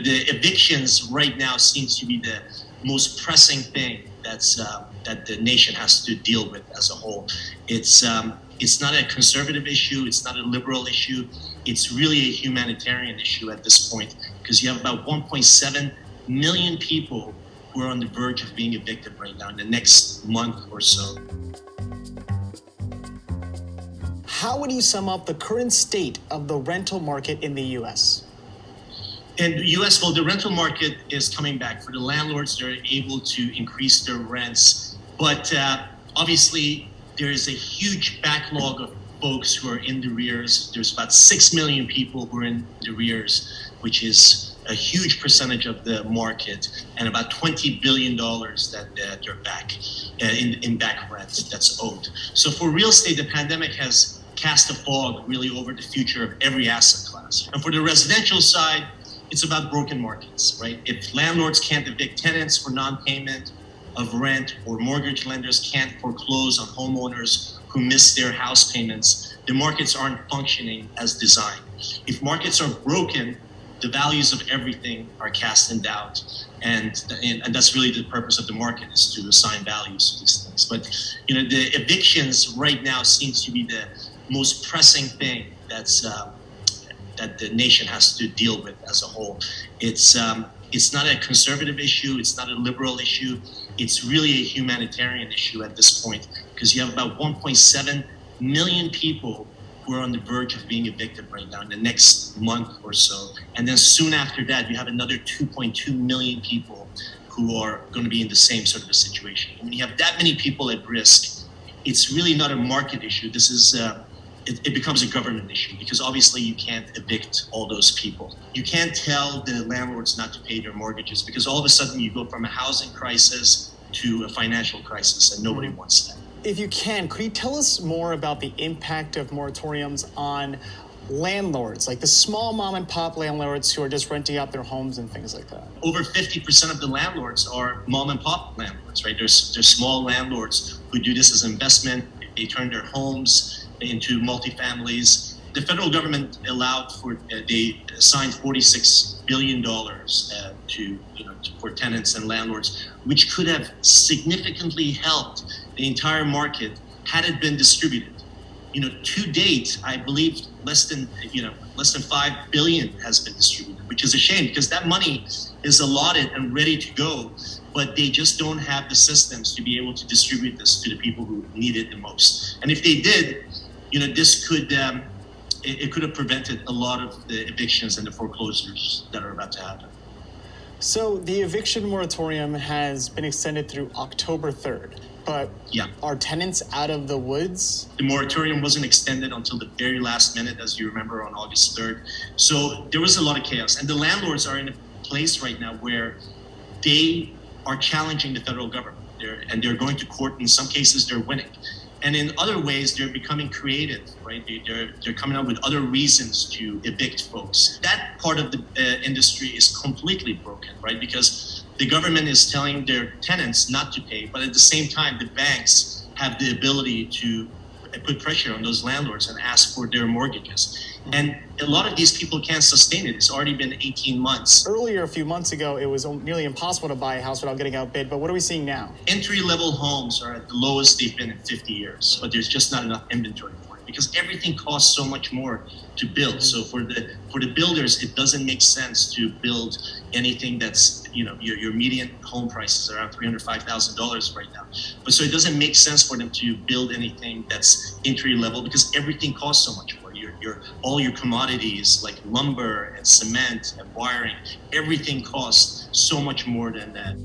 The evictions right now seems to be the most pressing thing that the nation has to deal with as a whole. It's not a conservative issue. It's not a liberal issue. It's really a humanitarian issue at this point because you have about 1.7 million people who are on the verge of being evicted right now in the next month or so. How would you sum up the current state of the rental market in the U.S.? In the U.S., well, the rental market is coming back. For the landlords, they're able to increase their rents. But obviously, there is a huge backlog of folks who are in the arrears. There's about 6 million people who are in the arrears, which is a huge percentage of the market, and about $20 billion that they're back in back rent that's owed. So for real estate, the pandemic has cast a fog really over the future of every asset class. And for the residential side, it's about broken markets, right? If landlords can't evict tenants for non-payment of rent, or mortgage lenders can't foreclose on homeowners who miss their house payments, the markets aren't functioning as designed. If markets are broken, the values of everything are cast in doubt. And that's really the purpose of the market, is to assign values to these things. But the evictions right now seems to be the most pressing thing that the nation has to deal with as a whole. It's not a conservative issue. It's not a liberal issue. It's really a humanitarian issue at this point because you have about 1.7 million people who are on the verge of being evicted right now in the next month or so. And then soon after that, you have another 2.2 million people who are going to be in the same sort of a situation. And when you have that many people at risk, it's really not a market issue. This is it becomes a government issue because obviously you can't evict all those people. You can't tell the landlords not to pay their mortgages because all of a sudden you go from a housing crisis to a financial crisis, and nobody wants that. If you can, could you tell us more about the impact of moratoriums on landlords, like the small mom and pop landlords who are just renting out their homes and things like that? Over 50% of the landlords are mom and pop landlords, right? There's small landlords who do this as investment. They turn their homes into multifamilies. The federal government they assigned $46 billion for tenants and landlords, which could have significantly helped the entire market had it been distributed. To date, I believe less than 5 billion has been distributed, which is a shame because that money is allotted and ready to go, but they just don't have the systems to be able to distribute this to the people who need it the most. And if they did, this could have prevented a lot of the evictions and the foreclosures that are about to happen. So the eviction moratorium has been extended through October 3rd, but are tenants out of the woods? The moratorium wasn't extended until the very last minute, as you remember, on August 3rd. So there was a lot of chaos. And the landlords are in a place right now where they are challenging the federal government. They're going to court. In some cases, they're winning. And in other ways, they're becoming creative, right? They're coming up with other reasons to evict folks. That part of the industry is completely broken, right? Because the government is telling their tenants not to pay, but at the same time, the banks have the ability to put pressure on those landlords and ask for their mortgages. And a lot of these people can't sustain it. It's already been 18 months. Earlier, a few months ago, it was nearly impossible to buy a house without getting outbid. But what are we seeing now? Entry-level homes are at the lowest they've been in 50 years, but there's just not enough inventory for it because everything costs so much more to build. So for the builders, it doesn't make sense to build anything that's, your median home price is around $305,000 right now. But so it doesn't make sense for them to build anything that's entry-level because everything costs so much more. All your commodities like lumber and cement and wiring, everything costs so much more than that.